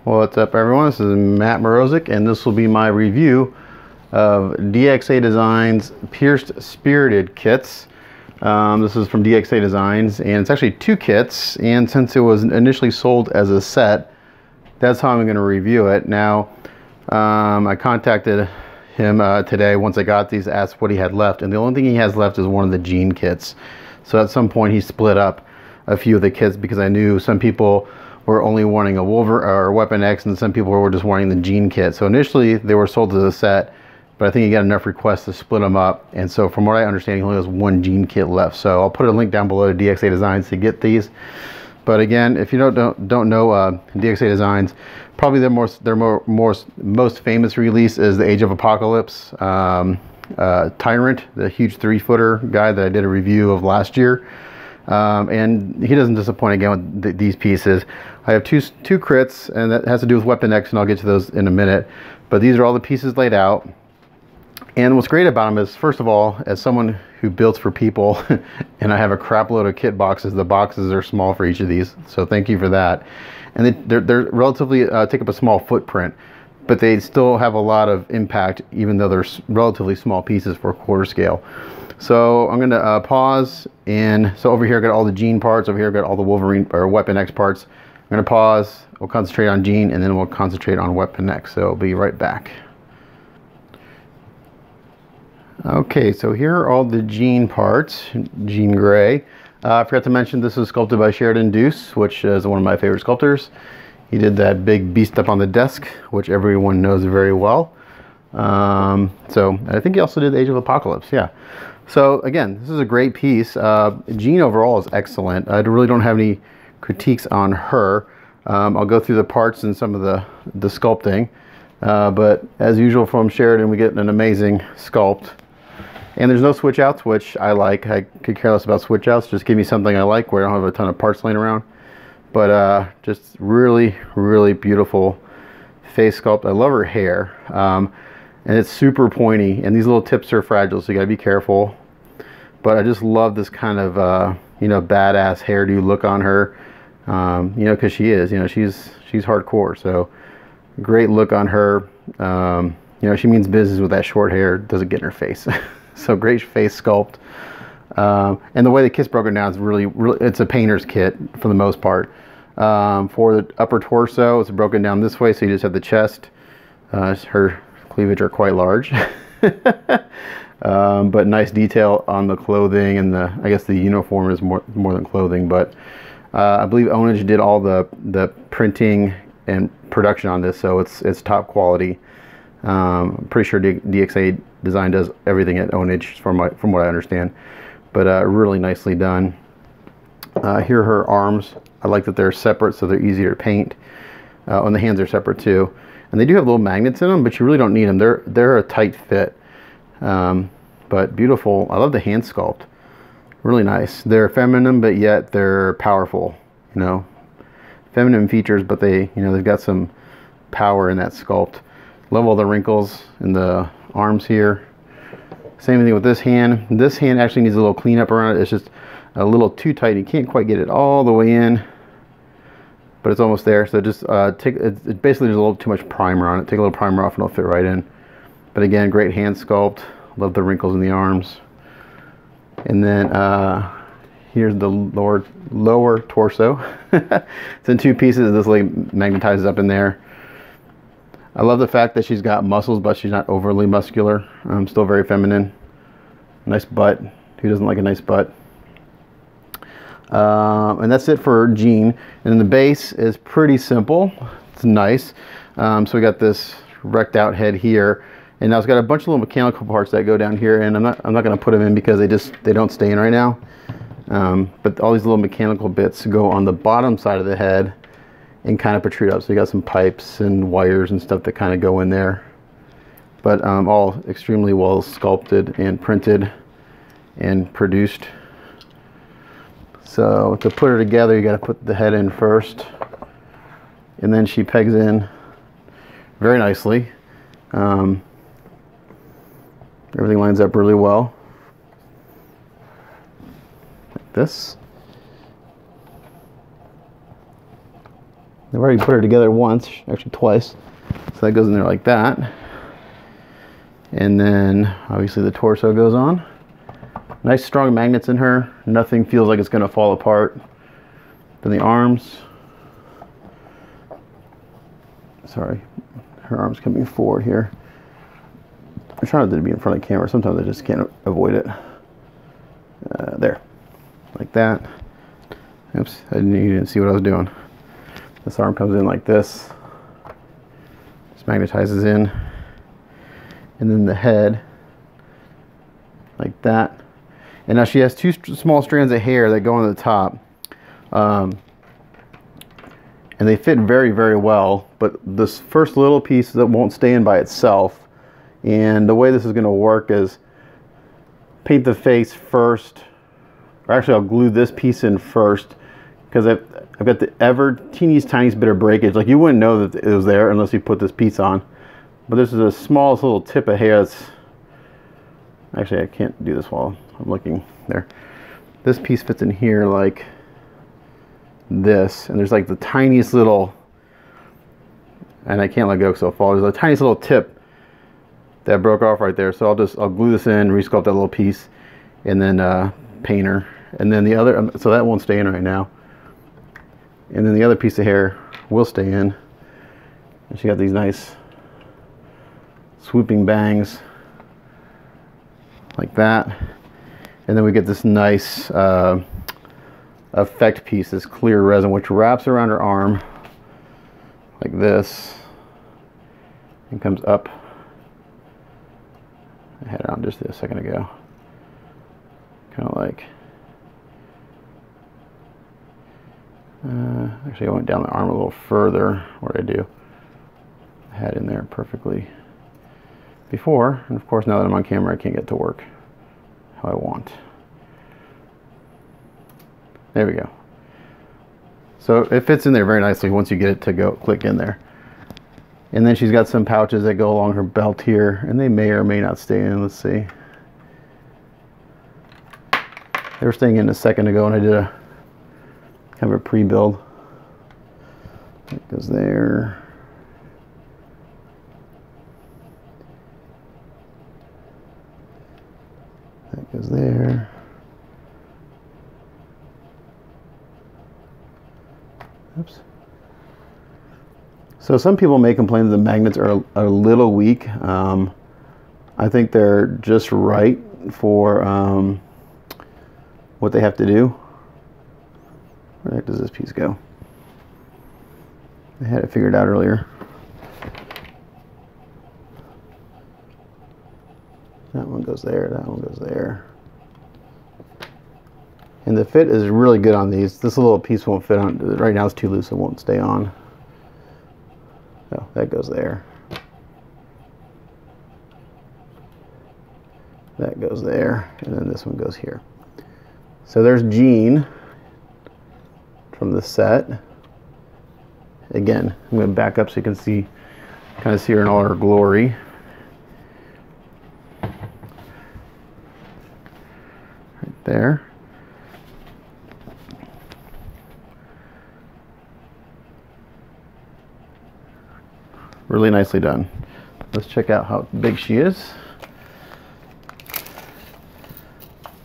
What's up, everyone? This is Matt Morozic, and this will be my review of DXA Designs Pierced Spirited kits. This is from DXA Designs, and it's actually two kits, and since it was initially sold as a set, that's how I'm going to review it. Now, I contacted him today once I got these, asked what he had left, and the only thing he has left is one of the jean kits. So at some point he split up a few of the kits because I knew some people were only wanting a Wolverine or Weapon X, and some people were just wanting the jean kit. So initially they were sold as a set, but I think he got enough requests to split them up, and so from what I understand he only has one jean kit left. So I'll put a link down below to DXA Designs to get these. But again, if you don't know DXA Designs, probably their most famous release is the Age of Apocalypse Tyrant, the huge 3-footer guy that I did a review of last year. And he doesn't disappoint again with these pieces. I have two crits, and that has to do with Weapon X, and I'll get to those in a minute. But these are all the pieces laid out. And what's great about them is, first of all, as someone who builds for people, and I have a crap load of kit boxes, the boxes are small for each of these, so thank you for that. And they're relatively take up a small footprint, but they still have a lot of impact, even though they're relatively small pieces for quarter scale. So I'm going to pause, and so over here I got all the jean parts, over here I got all the Wolverine or Weapon X parts. I'm going to pause, we'll concentrate on jean, and then we'll concentrate on Weapon X, so I'll be right back. Okay, so here are all the jean parts, jean gray. I forgot to mention this is sculpted by Sheridan Doose, which is one of my favorite sculptors. He did that big beast up on the desk, which everyone knows very well. So I think he also did the Age of Apocalypse, yeah. So again, this is a great piece. Jean overall is excellent. I really don't have any critiques on her. I'll go through the parts and some of the sculpting. But as usual from Sheridan, we get an amazing sculpt. And there's no switch outs, which I like. I could care less about switch outs. Just give me something I like where I don't have a ton of parts laying around. But just really, really beautiful face sculpt. I love her hair. And it's super pointy, and these little tips are fragile, so you gotta be careful. But I just love this kind of you know, badass hairdo look on her. You know, because she is, you know, she's hardcore. So great look on her. You know, she means business with that short hair. Doesn't get in her face. So great face sculpt. And the way the kit's broken down is really, it's a painter's kit for the most part. For the upper torso, it's broken down this way, so you just have the chest. Her cleavage are quite large. But nice detail on the clothing, and I guess the uniform is more than clothing. But I believe Ownage did all the printing and production on this, so it's top quality. I'm pretty sure DXA Design does everything at Ownage from what I understand. But really nicely done. Here are her arms. I like that they're separate, so they're easier to paint. And the hands are separate too. And they do have little magnets in them, but you really don't need them. They're a tight fit. But beautiful. I love the hand sculpt. Really nice. They're feminine, but yet they're powerful. You know, feminine features, but they, you know, they've got some power in that sculpt. Love all the wrinkles in the arms here. Same thing with this hand. This hand actually needs a little cleanup around it. It's just a little too tight. You can't quite get it all the way in, but it's almost there. So just it basically there's a little too much primer on it. Take a little primer off and it'll fit right in. But again, great hand sculpt. Love the wrinkles in the arms. And then here's the lower torso. It's in two pieces. This like magnetizes up in there. I love the fact that she's got muscles, but she's not overly muscular. Still very feminine. Nice butt. Who doesn't like a nice butt? And that's it for jean. And then the base is pretty simple. It's nice. So we got this wrecked out head here, and now it's got a bunch of little mechanical parts that go down here, and I'm not going to put them in because they don't stay in right now. But all these little mechanical bits go on the bottom side of the head and kind of protrude up. So you got some pipes and wires and stuff that kind of go in there. But all extremely well sculpted and printed and produced. So to put her together, you got to put the head in first, and then she pegs in very nicely. Everything lines up really well. Like this. I've already put her together once, actually twice. So that goes in there like that. And then obviously the torso goes on. Nice strong magnets in her. Nothing feels like it's going to fall apart. Then the arms. Sorry, her arm's coming forward here. I'm trying not to be in front of the camera. Sometimes I just can't avoid it. There, like that. Oops, you didn't see what I was doing. This arm comes in like this. Just magnetizes in. And then the head, like that. And now she has two small strands of hair that go on the top. And they fit very, very well. But this first little piece that won't stay in by itself. And the way this is going to work is paint the face first. Or actually, I'll glue this piece in first. Because I've got the ever teeniest, tiniest bit of breakage. Like, you wouldn't know that it was there unless you put this piece on. But this is the smallest little tip of hair that's... Actually, I can't do this while I'm looking there. This piece fits in here like this. And there's like the tiniest little... And I can't let go because it'll fall. There's a tiniest little tip that broke off right there. So I'll glue this in, resculpt that little piece, and then paint her. And then the other... So that won't stay in right now. And then the other piece of hair will stay in. And she got these nice swooping bangs like that. And then we get this nice effect piece, this clear resin, which wraps around her arm like this and comes up. I had it on just a second ago. Kind of like... actually, I went down the arm a little further. What did I do? I had in there perfectly before, and of course now that I'm on camera I can't get to work how I want. There we go. So it fits in there very nicely once you get it to go click in there. And then she's got some pouches that go along her belt here, and they may or may not stay in. Let's see. They were staying in a second ago, and I did a kind of a pre-build. That goes there. That goes there. Oops. So some people may complain that the magnets are a little weak. I think they're just right for what they have to do. Where the heck does this piece go? I had it figured out earlier. That one goes there, that one goes there. And the fit is really good on these. This little piece won't fit on, right now it's too loose, it won't stay on. Oh, that goes there. That goes there, and then this one goes here. So there's Jean from the set. Again, I'm going to back up so you can see, kind of see her in all her glory. Right there. Really nicely done. Let's check out how big she is.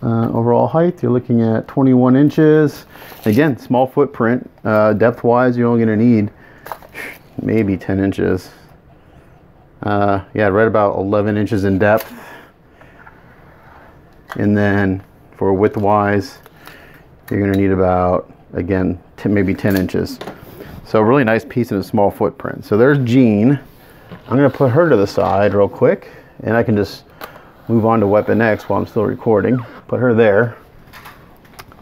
Overall height, you're looking at 21 inches. Again, small footprint. Depth-wise, you're only going to need maybe 10 inches. Yeah, right about 11 inches in depth. And then for width-wise, you're going to need about, again, maybe 10 inches. So a really nice piece in a small footprint. So there's Jean. I'm going to put her to the side real quick, and I can just move on to Weapon X while I'm still recording. Put her there.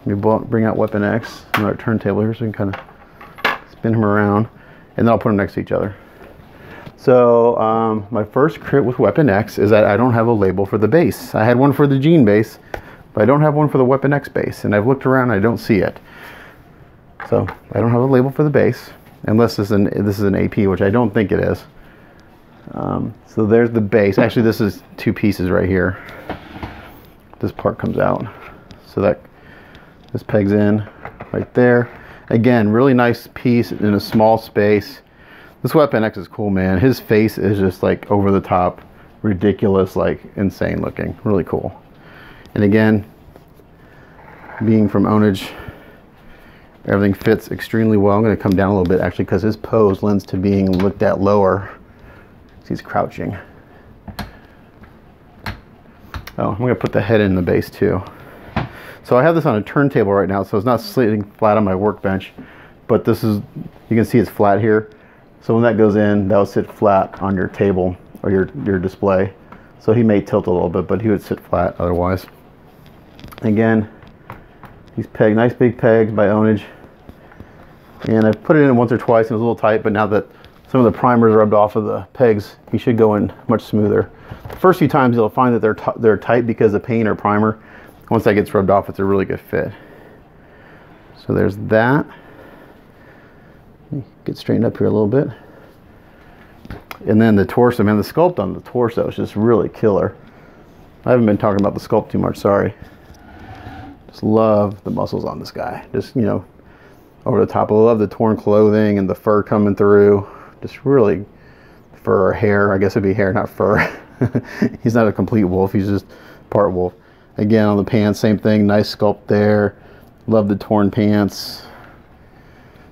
Let me bring out Weapon X on our turntable here so we can kind of spin him around, and then I'll put them next to each other. So my first crit with Weapon X is that I don't have a label for the base. I had one for the Jean base, but I don't have one for the Weapon X base, and I've looked around and I don't see it. So I don't have a label for the base, unless this is an AP, which I don't think it is. So there's the base. Actually, this is two pieces right here. This part comes out, so that this pegs in right there. Again, really nice piece in a small space. This Weapon X is cool, man. His face is just like over the top, ridiculous, like insane looking. Really cool. And again, being from Ownage, everything fits extremely well. I'm going to come down a little bit actually because his pose lends to being looked at lower. He's crouching. Oh, I'm going to put the head in the base too. So I have this on a turntable right now, so it's not sitting flat on my workbench, but this is, you can see it's flat here. So when that goes in, that'll sit flat on your table or your display. So he may tilt a little bit, but he would sit flat otherwise. Again, these pegs, nice big pegs by Ownage. And I put it in once or twice and it was a little tight, but now that some of the primers rubbed off of the pegs, he should go in much smoother. The first few times you'll find that they're tight because of paint or primer. Once that gets rubbed off, it's a really good fit. So there's that. Get straightened up here a little bit. And then the torso, man, the sculpt on the torso is just really killer. I haven't been talking about the sculpt too much, sorry. Just love the muscles on this guy. Just, you know, over the top. I love the torn clothing and the fur coming through. Just really, fur or hair, I guess it'd be hair, not fur. He's not a complete wolf, he's just part wolf. Again, on the pants, same thing, nice sculpt there. Love the torn pants.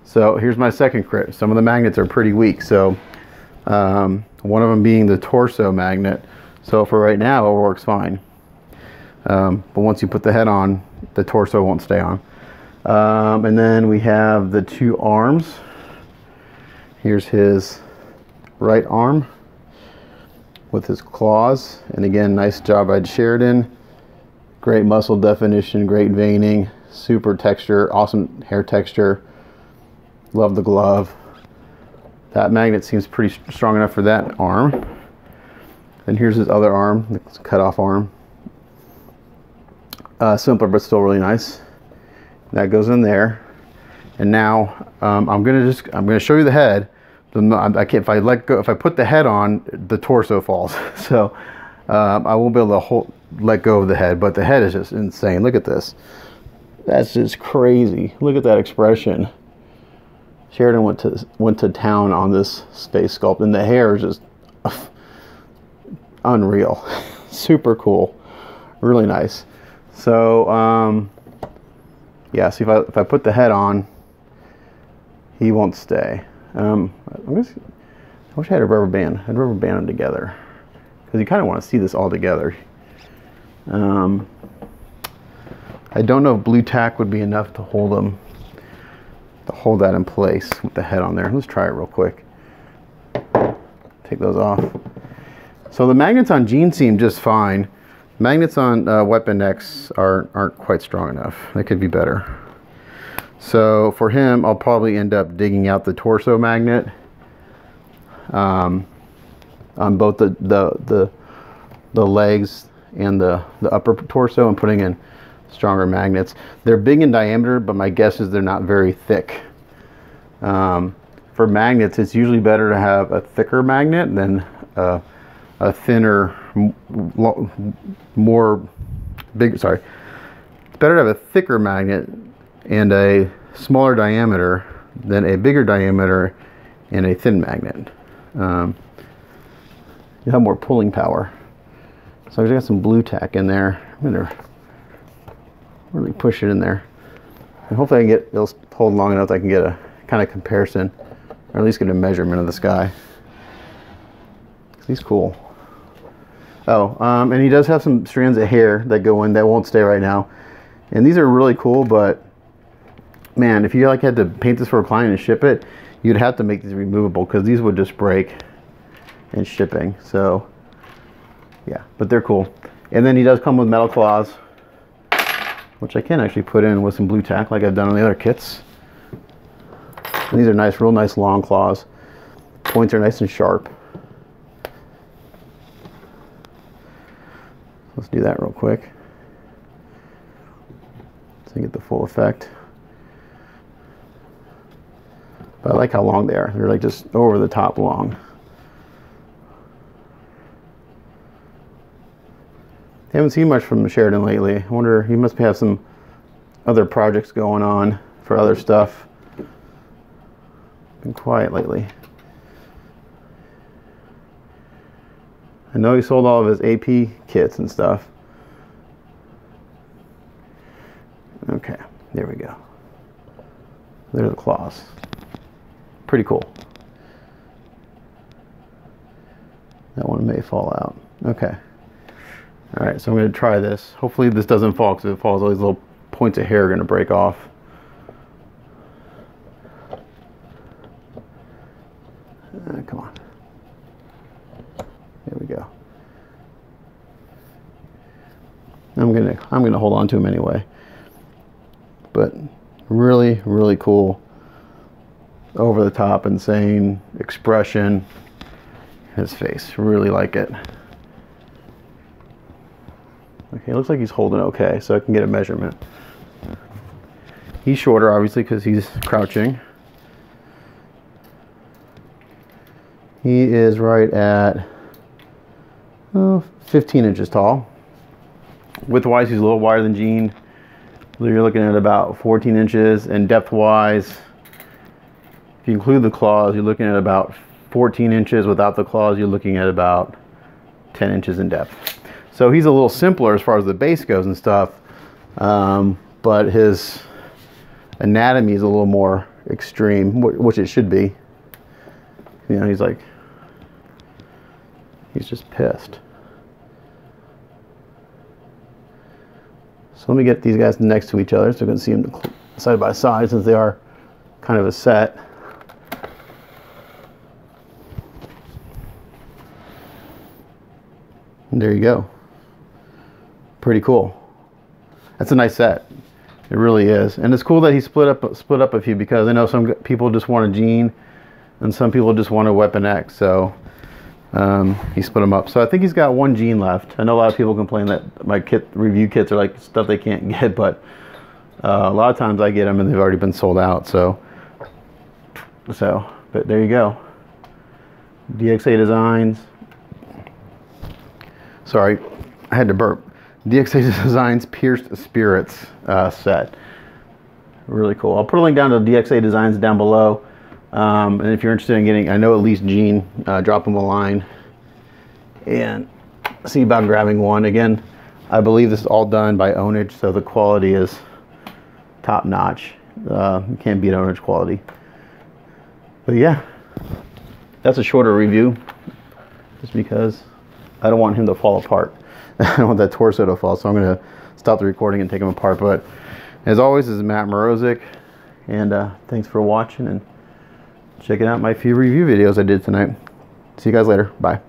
So here's my second crit. Some of the magnets are pretty weak, so one of them being the torso magnet. So for right now, it works fine. But once you put the head on, the torso won't stay on. And then we have the two arms. Here's his right arm with his claws. And again, nice job by Sheridan. Great muscle definition, great veining, super texture, awesome hair texture. Love the glove. That magnet seems pretty strong enough for that arm. And here's his other arm, the cut off arm. Simpler, but still really nice. That goes in there. And now I'm gonna show you the head. I can't, if I put the head on, the torso falls. So I won't be able to let go of the head, but the head is just insane. Look at this. That's just crazy. Look at that expression. Sheridan went to town on this face sculpt, and the hair is just unreal. Super cool. Really nice. So yeah, see, if I put the head on, he won't stay. I wish I had a rubber band. I'd rubber band them together because you kind of want to see this all together. I don't know if blue tack would be enough to hold them, to hold that in place with the head on there. Let's try it real quick. Take those off. So the magnets on jeans seem just fine. Magnets on Weapon X aren't quite strong enough. They could be better. So for him, I'll probably end up digging out the torso magnet on both the legs and the upper torso, and putting in stronger magnets. They're big in diameter, but my guess is they're not very thick. For magnets, it's usually better to have a thicker magnet than a thinner, it's better to have a thicker magnet and a smaller diameter than a bigger diameter and a thin magnet. You have more pulling power. So I've got some blue tack in there. I'm gonna really push it in there, and hopefully it'll hold long enough that I can get a kind of comparison, or at least get a measurement of this guy. He's cool. Oh, and he does have some strands of hair that go in that won't stay right now, and these are really cool. But man, if you had to paint this for a client and ship it, you'd have to make these removable because these would just break in shipping. So yeah, but they're cool. And then he does come with metal claws, which I can actually put in with some blue tack like I've done on the other kits. And these are nice, real nice long claws. Points are nice and sharp. Let's do that real quick so you get the full effect. But I like how long they are. They're like just over the top long. Haven't seen much from Sheridan lately. I wonder, he must have some other projects going on for other stuff. Been quiet lately. I know he sold all of his AP kits and stuff. Okay, there we go. There are the claws. Pretty cool. That one may fall out. Okay. All right, so I'm going to try this. Hopefully this doesn't fall, because if it falls, all these little points of hair are going to break off. Come on. There we go. I'm gonna hold on to him anyway. But really, really cool, over the top, insane expression. His face, really like it. Okay, looks like he's holding okay, so I can get a measurement. He's shorter, obviously, because he's crouching. He is right at 15 inches tall. Width-wise, he's a little wider than Gene. You're looking at about 14 inches, and depth-wise, if you include the claws, you're looking at about 14 inches. Without the claws, you're looking at about 10 inches in depth. So he's a little simpler as far as the base goes and stuff, but his anatomy is a little more extreme, which it should be. You know, he's just pissed. So let me get these guys next to each other so you can see them side by side, since they are kind of a set. And there you go. Pretty cool. That's a nice set. It really is. And it's cool that he split up a few, because I know some people just want a Gene and some people just want a Weapon X. So he split them up. So I think he's got one Gene left. I know a lot of people complain that my review kits are like stuff they can't get, but a lot of times I get them and they've already been sold out. So but there you go. DXA Designs. Sorry, I had to burp. DXA Designs Pierced Spirits set. Really cool. I'll put a link down to DXA Designs down below. And if you're interested in getting, I know at least Gene, drop him a line and see about grabbing one. Again, I believe this is all done by Ownage, so the quality is top notch. You can't beat Ownage quality. But yeah, that's a shorter review, just because I don't want him to fall apart. I don't want that torso to fall, so I'm going to stop the recording and take him apart. But as always, this is Matt Morozik, and thanks for watching, and checking out my few review videos I did tonight. See you guys later. Bye.